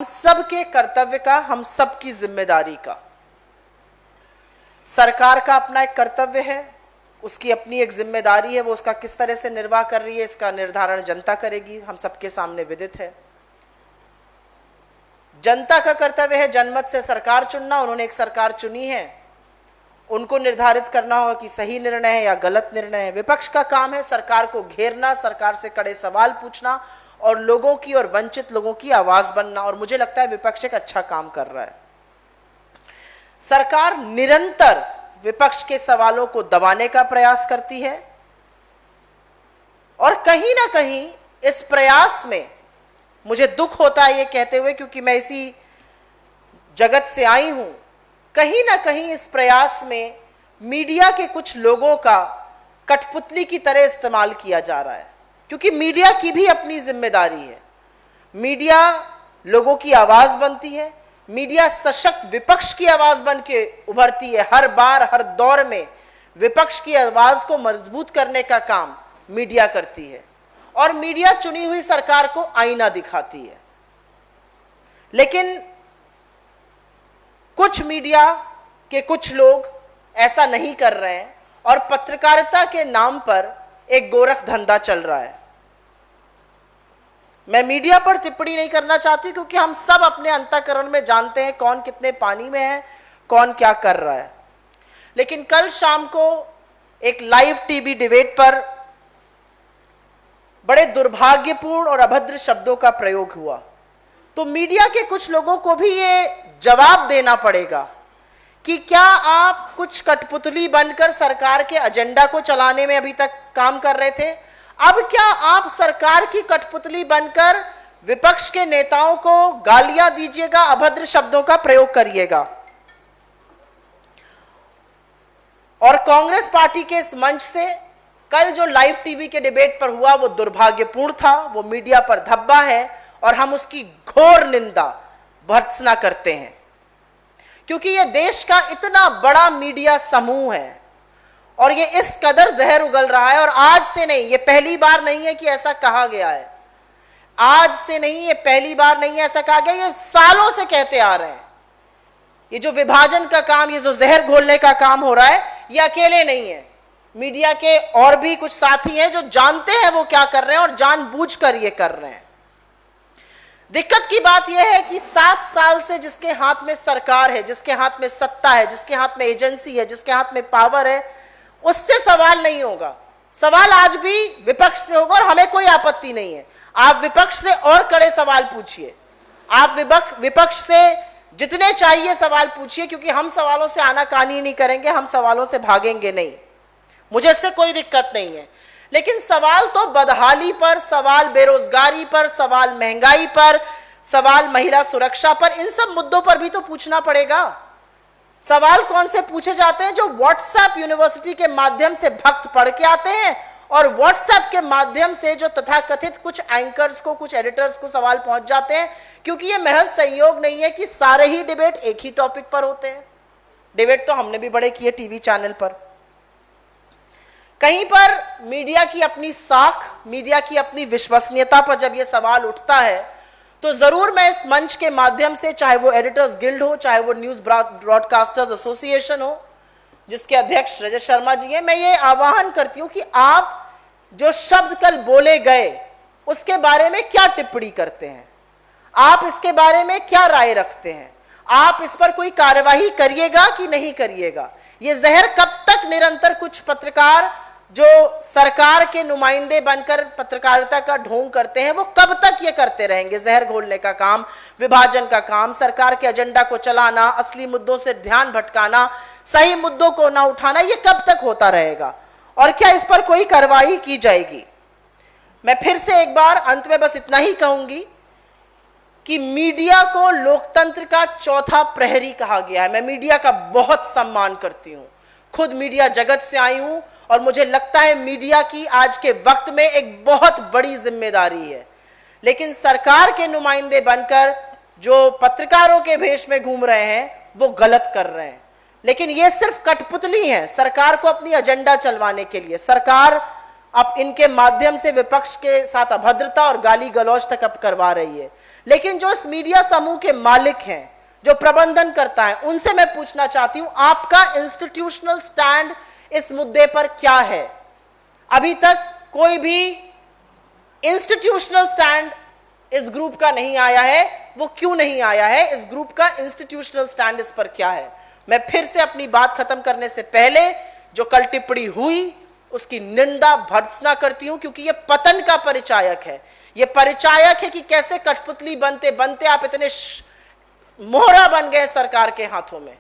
सबके कर्तव्य का, हम सबकी जिम्मेदारी का। सरकार का अपना एक कर्तव्य है, उसकी अपनी एक जिम्मेदारी है, वो उसका किस तरह से निर्वाह कर रही है इसका निर्धारण जनता करेगी, हम सबके सामने विदित है। जनता का कर्तव्य है जनमत से सरकार चुनना, उन्होंने एक सरकार चुनी है, उनको निर्धारित करना होगा कि सही निर्णय है या गलत निर्णय है। विपक्ष का काम है सरकार को घेरना, सरकार से कड़े सवाल पूछना और लोगों की और वंचित लोगों की आवाज बनना, और मुझे लगता है विपक्ष एक अच्छा काम कर रहा है। सरकार निरंतर विपक्ष के सवालों को दबाने का प्रयास करती है और कहीं ना कहीं इस प्रयास में मुझे दुख होता है ये कहते हुए, क्योंकि मैं इसी जगत से आई हूं, कहीं ना कहीं इस प्रयास में मीडिया के कुछ लोगों का कठपुतली की तरह इस्तेमाल किया जा रहा है, क्योंकि मीडिया की भी अपनी जिम्मेदारी है। मीडिया लोगों की आवाज बनती है, मीडिया सशक्त विपक्ष की आवाज बन के उभरती है। हर बार हर दौर में विपक्ष की आवाज को मजबूत करने का काम मीडिया करती है और मीडिया चुनी हुई सरकार को आईना दिखाती है। लेकिन कुछ मीडिया के कुछ लोग ऐसा नहीं कर रहे हैं और पत्रकारिता के नाम पर एक गोरख धंधा चल रहा है। मैं मीडिया पर टिप्पणी नहीं करना चाहती, क्योंकि हम सब अपने अंतःकरण में जानते हैं कौन कितने पानी में है, कौन क्या कर रहा है। लेकिन कल शाम को एक लाइव टीवी डिबेट पर बड़े दुर्भाग्यपूर्ण और अभद्र शब्दों का प्रयोग हुआ, तो मीडिया के कुछ लोगों को भी ये जवाब देना पड़ेगा कि क्या आप कुछ कठपुतली बनकर सरकार के एजेंडा को चलाने में अभी तक काम कर रहे थे, अब क्या आप सरकार की कठपुतली बनकर विपक्ष के नेताओं को गालियां दीजिएगा, अभद्र शब्दों का प्रयोग करिएगा। और कांग्रेस पार्टी के इस मंच से कल जो लाइव टीवी के डिबेट पर हुआ वो दुर्भाग्यपूर्ण था, वो मीडिया पर धब्बा है और हम उसकी घोर निंदा भर्त्सना करते हैं, क्योंकि ये देश का इतना बड़ा मीडिया समूह है और ये इस कदर जहर उगल रहा है। और आज से नहीं, ये पहली बार नहीं है कि ऐसा कहा गया है, आज से नहीं, ये पहली बार नहीं है ऐसा कहा गया, ये सालों से कहते आ रहे हैं। ये जो विभाजन का काम, ये जो जहर घोलने का काम हो रहा है, ये अकेले नहीं है, मीडिया के और भी कुछ साथी हैं जो जानते हैं वो क्या कर रहे हैं और जानबूझकर ये कर रहे हैं। दिक्कत की बात यह है कि 7 साल से जिसके हाथ में सरकार है, जिसके हाथ में सत्ता है, जिसके हाथ में एजेंसी है, जिसके हाथ में पावर है, उससे सवाल नहीं होगा। सवाल आज भी विपक्ष से होगा और हमें कोई आपत्ति नहीं है। आप विपक्ष से और कड़े सवाल पूछिए, आप विपक्ष से जितने चाहिए सवाल पूछिए, क्योंकि हम सवालों से आनाकानी नहीं करेंगे, हम सवालों से भागेंगे नहीं, मुझे इससे कोई दिक्कत नहीं है। लेकिन सवाल तो बदहाली पर, सवाल बेरोजगारी पर, सवाल महंगाई पर, सवाल महिला सुरक्षा पर, इन सब मुद्दों पर भी तो पूछना पड़ेगा। सवाल कौन से पूछे जाते हैं? जो व्हाट्सएप यूनिवर्सिटी के माध्यम से भक्त पढ़ के आते हैं और व्हाट्सएप के माध्यम से जो तथाकथित कुछ एंकर्स को, कुछ एडिटर्स को सवाल पहुंच जाते हैं, क्योंकि ये महज संयोग नहीं है कि सारे ही डिबेट एक ही टॉपिक पर होते हैं। डिबेट तो हमने भी बड़े किए टीवी चैनल पर। कहीं पर मीडिया की अपनी साख, मीडिया की अपनी विश्वसनीयता पर जब यह सवाल उठता है, तो जरूर मैं इस मंच के माध्यम से, चाहे वो एडिटर्स गिल्ड हो, चाहे वो न्यूज ब्रॉडकास्टर्स एसोसिएशन हो, जिसके अध्यक्ष रजत शर्मा जी हैं, मैं ये आह्वान करती हूं कि आप जो शब्द कल बोले गए उसके बारे में क्या टिप्पणी करते हैं, आप इसके बारे में क्या राय रखते हैं, आप इस पर कोई कार्यवाही करिएगा कि नहीं करिएगा। ये जहर कब तक निरंतर कुछ पत्रकार जो सरकार के नुमाइंदे बनकर पत्रकारिता का ढोंग करते हैं, वो कब तक ये करते रहेंगे? जहर घोलने का काम, विभाजन का काम, सरकार के एजेंडा को चलाना, असली मुद्दों से ध्यान भटकाना, सही मुद्दों को ना उठाना, ये कब तक होता रहेगा? और क्या इस पर कोई कार्रवाई की जाएगी? मैं फिर से एक बार अंत में बस इतना ही कहूंगी कि मीडिया को लोकतंत्र का चौथा प्रहरी कहा गया है। मैं मीडिया का बहुत सम्मान करती हूं, खुद मीडिया जगत से आई हूं और मुझे लगता है मीडिया की आज के वक्त में एक बहुत बड़ी जिम्मेदारी है। लेकिन सरकार के नुमाइंदे बनकर जो पत्रकारों के भेष में घूम रहे हैं वो गलत कर रहे हैं। लेकिन ये सिर्फ कठपुतली है सरकार को अपनी एजेंडा चलवाने के लिए। सरकार अब इनके माध्यम से विपक्ष के साथ अभद्रता और गाली गलौज तक अब करवा रही है। लेकिन जो इस मीडिया समूह के मालिक हैं, जो प्रबंधन करता है, उनसे मैं पूछना चाहती हूं, आपका इंस्टीट्यूशनल स्टैंड इस मुद्दे पर क्या है? अभी तक कोई भी इंस्टीट्यूशनल स्टैंड इस ग्रुप का नहीं आया है। वो क्यों नहीं आया है? इस ग्रुप का इंस्टीट्यूशनल स्टैंड इस पर क्या है? मैं फिर से अपनी बात खत्म करने से पहले जो कल टिप्पणी हुई उसकी निंदा भर्त्सना करती हूं, क्योंकि यह पतन का परिचायक है। यह परिचायक है कि कैसे कठपुतली बनते बनते आप इतने मोहरा बन गए सरकार के हाथों में।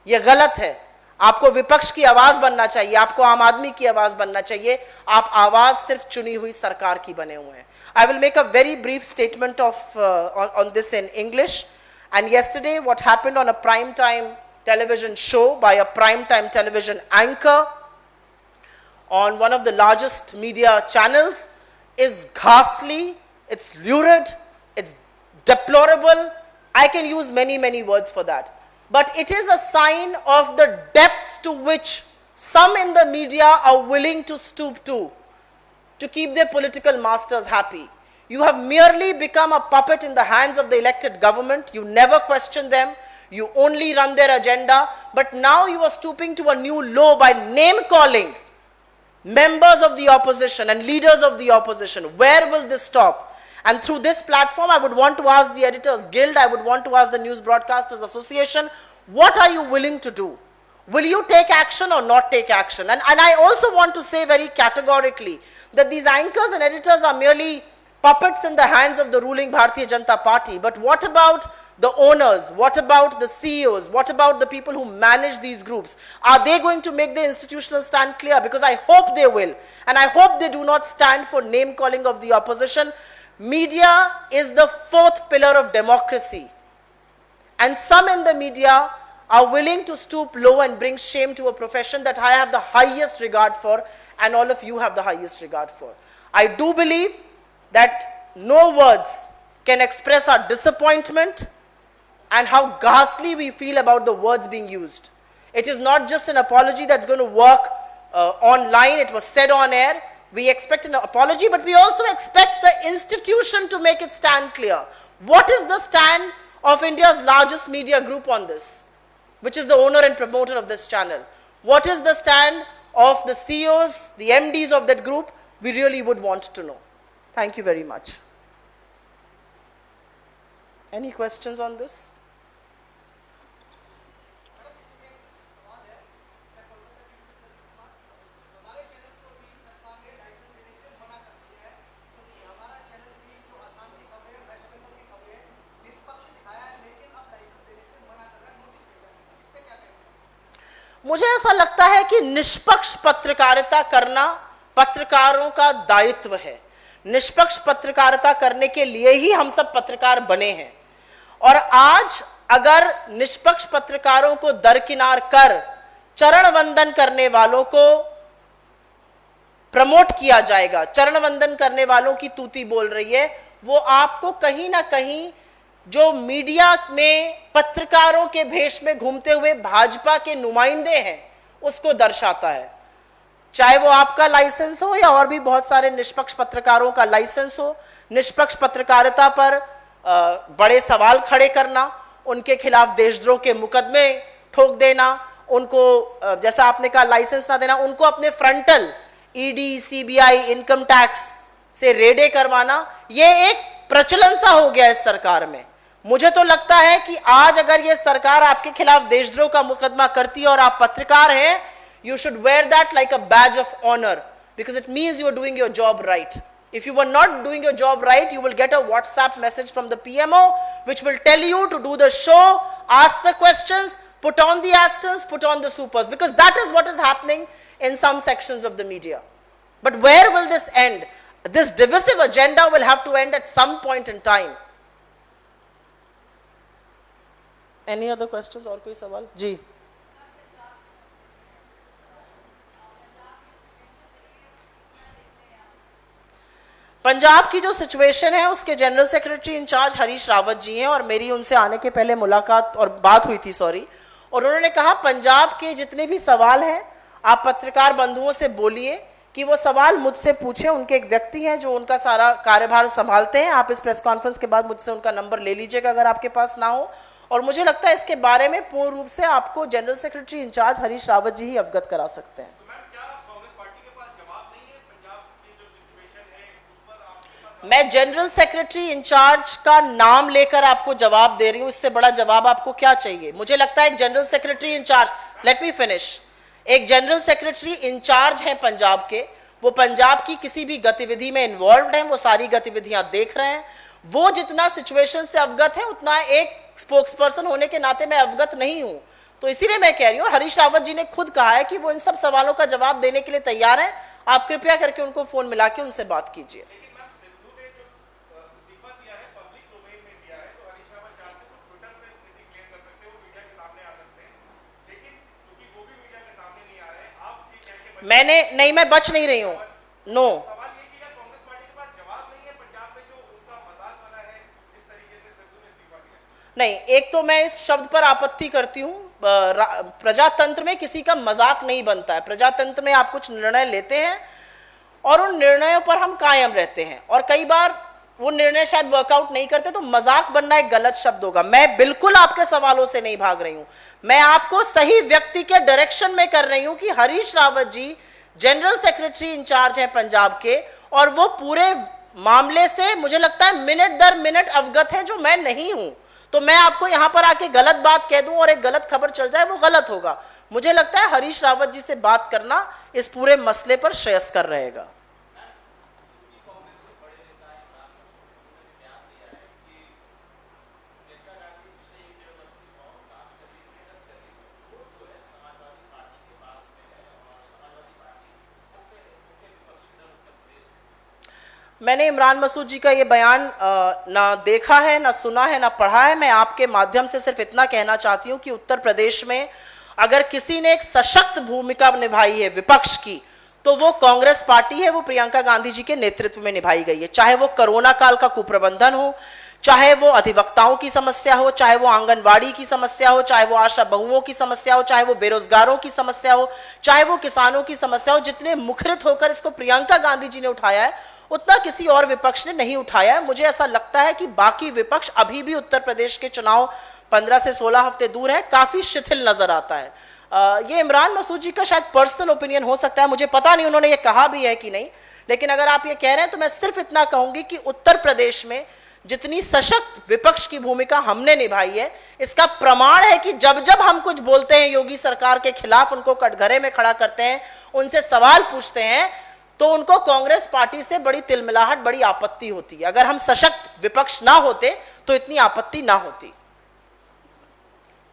यह गलत है। आपको विपक्ष की आवाज बनना चाहिए, आपको आम आदमी की आवाज बनना चाहिए। आप आवाज सिर्फ चुनी हुई सरकार की बने हुए हैं। I will make a very brief statement on this in English. And yesterday, what happened on a primetime television show by a primetime television anchor on one of the largest media channels is ghastly, it's lurid, it's deplorable. I can use many words for that. But it is a sign of the depths to which some in the media are willing to stoop to keep their political masters happy. You have merely become a puppet in the hands of the elected government. You never question them. You only run their agenda. But now you are stooping to a new low by name-calling members of the opposition and leaders of the opposition. Where will this stop? And through this platform, I would want to ask the Editors Guild, I would want to ask the News Broadcasters Association, what are you willing to do? Will you take action or not take action? And I also want to say very categorically that these anchors and editors are merely puppets in the hands of the ruling Bharatiya Janata Party. But what about the owners? What about the CEOs? What about the people who manage these groups? Are they going to make the institutional stand clear? Because I hope they will. And I hope they do not stand for name calling of the opposition. Media is the fourth pillar of democracy. And some in the media are willing to stoop low and bring shame to a profession that I have the highest regard for, and all of you have the highest regard for. I do believe that no words can express our disappointment and how ghastly we feel about the words being used. It is not just an apology that's going to work online. It was said on air. We expect an apology, but we also expect the institution to make its stand clear. What is the stand of India's largest media group on this, which is the owner and promoter of this channel? What is the stand of the CEOs, the MDs of that group? We really would want to know. Thank you very much. Any questions on this? मुझे ऐसा लगता है कि निष्पक्ष पत्रकारिता करना पत्रकारों का दायित्व है। निष्पक्ष पत्रकारिता करने के लिए ही हम सब पत्रकार बने हैं। और आज अगर निष्पक्ष पत्रकारों को दरकिनार कर चरण वंदन करने वालों को प्रमोट किया जाएगा, चरण वंदन करने वालों की तूती बोल रही है, वो आपको कहीं ना कहीं जो मीडिया में पत्रकारों के भेष में घूमते हुए भाजपा के नुमाइंदे हैं उसको दर्शाता है। चाहे वो आपका लाइसेंस हो या और भी बहुत सारे निष्पक्ष पत्रकारों का लाइसेंस हो। निष्पक्ष पत्रकारिता पर बड़े सवाल खड़े करना, उनके खिलाफ देशद्रोह के मुकदमे ठोक देना, उनको जैसा आपने कहा लाइसेंस ना देना, उनको अपने frontal ED, CBI, income tax से रेडे करवाना, ये एक प्रचलन सा हो गया इस सरकार में। मुझे तो लगता है कि आज अगर ये सरकार आपके खिलाफ देशद्रोह का मुकदमा करती है और आप पत्रकार हैं, you should wear that like a badge of honor, because it means you are doing your job right. If you were not doing your job right, you will get a WhatsApp message from the PMO which will tell you to do the show, ask the questions, put on the asterisks, put on the supers, because that is what is happening in some sections of the media. But where will this end? This divisive agenda will have to end at some point in time. Any other questions और कोई सवाल? जी पंजाब की जो situation है उसके general secretary incharge Harish Rawat ji हैं और मेरी उनसे आने के पहले मुलाकात और बात हुई थी और उन्होंने कहा पंजाब के जितने भी सवाल हैं आप पत्रकार बंधुओं से बोलिए कि वो सवाल मुझसे पूछे। उनके एक व्यक्ति हैं जो उनका सारा कार्यभार संभालते हैं। आप इस प्रेस कॉन्फ्रेंस के बाद मुझसे उनका नंबर ले लीजिएगा अगर आपके पास ना हो। और मुझे लगता है इसके बारे में पूर्ण रूप से आपको general secretary incharge Harish Rawat ji ही अवगत करा सकते हैं। मैं जनरल सेक्रेटरी इंचार्ज का नाम लेकर आपको जवाब दे रही हूं, इससे बड़ा जवाब आपको क्या चाहिए? मुझे लगता है एक general secretary incharge, let me finish, एक जनरल सेक्रेटरी इंचार्ज है पंजाब के, वो पंजाब की किसी भी गतिविधि में इन्वॉल्व हैं, वो सारी गतिविधियां देख रहे हैं। वो जितना सिचुएशन से अवगत है उतना एक स्पोक्स पर्सन होने के नाते मैं अवगत नहीं हूं। तो इसीलिए मैं कह रही हूं, हरीश रावत जी ने खुद कहा है कि वो इन सब सवालों का जवाब देने के लिए तैयार हैं। आप कृपया करके उनको फोन मिला के उनसे बात कीजिए। मैंने नहीं, मैं बच नहीं रही हूं, नो। नहीं, एक तो मैं इस शब्द पर आपत्ति करती हूं, प्रजातंत्र में किसी का मजाक नहीं बनता है। प्रजातंत्र में आप कुछ निर्णय लेते हैं और उन निर्णयों पर हम कायम रहते हैं, और कई बार वो निर्णय शायद वर्कआउट नहीं करते, तो मजाक बनना एक गलत शब्द होगा। मैं बिल्कुल आपके सवालों से नहीं भाग रही हूं, मैं आपको सही व्यक्ति के डायरेक्शन में कर रही हूं कि हरीश रावत जी जनरल सेक्रेटरी इंचार्ज है पंजाब के, और वो पूरे मामले से मुझे लगता है मिनट दर मिनट अवगत है, जो मैं नहीं हूं। तो मैं आपको यहां पर आके गलत बात कह दूं और एक गलत खबर चल जाए, वो गलत होगा। मुझे लगता है हरीश रावत जी से बात करना इस पूरे मसले पर श्रेयस्कर रहेगा। मैंने इमरान मसूद जी का ये बयान ना देखा है, ना सुना है, ना पढ़ा है। मैं आपके माध्यम से सिर्फ इतना कहना चाहती हूँ कि उत्तर प्रदेश में अगर किसी ने एक सशक्त भूमिका निभाई है विपक्ष की, तो वो कांग्रेस पार्टी है। वो प्रियंका गांधी जी के नेतृत्व में निभाई गई है। चाहे वो कोरोना काल का कुप्रबंधन हो, चाहे वो अधिवक्ताओं की समस्या हो, चाहे वो आंगनवाड़ी की समस्या हो, चाहे वो आशा बहुओं की समस्या हो, चाहे वो बेरोजगारों की समस्या हो, चाहे वो किसानों की समस्या हो, जितने मुखरित होकर इसको प्रियंका गांधी जी ने उठाया है, उतना किसी और विपक्ष ने नहीं उठाया। मुझे ऐसा लगता है कि बाकी विपक्ष अभी भी उत्तर प्रदेश के चुनाव 15 से 16 हफ्ते दूर है, काफी शिथिल नजर आता है। ये इमरान मसूद जी का शायद पर्सनल ओपिनियन हो सकता है, मुझे पता नहीं उन्होंने ये कहा भी है कि नहीं, लेकिन अगर आप ये कह रहे हैं तो मैं सिर्फ इतना कहूंगी कि उत्तर प्रदेश में जितनी सशक्त विपक्ष की भूमिका हमने निभाई है, इसका प्रमाण है कि जब जब हम कुछ बोलते हैं योगी सरकार के खिलाफ, उनको कटघरे में खड़ा करते हैं, उनसे सवाल पूछते हैं, तो उनको कांग्रेस पार्टी से बड़ी तिलमिलाहट, बड़ी आपत्ति होती है। अगर हम सशक्त विपक्ष ना होते तो इतनी आपत्ति ना होती।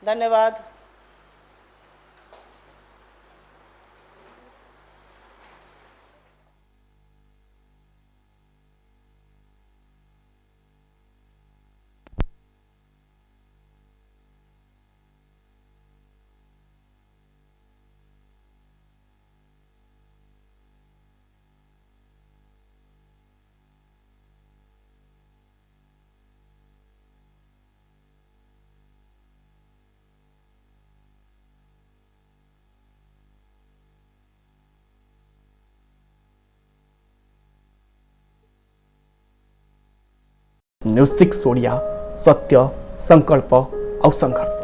धन्यवाद। न्यूज 6 ओडिया, सत्य, संकल्प और संघर्ष।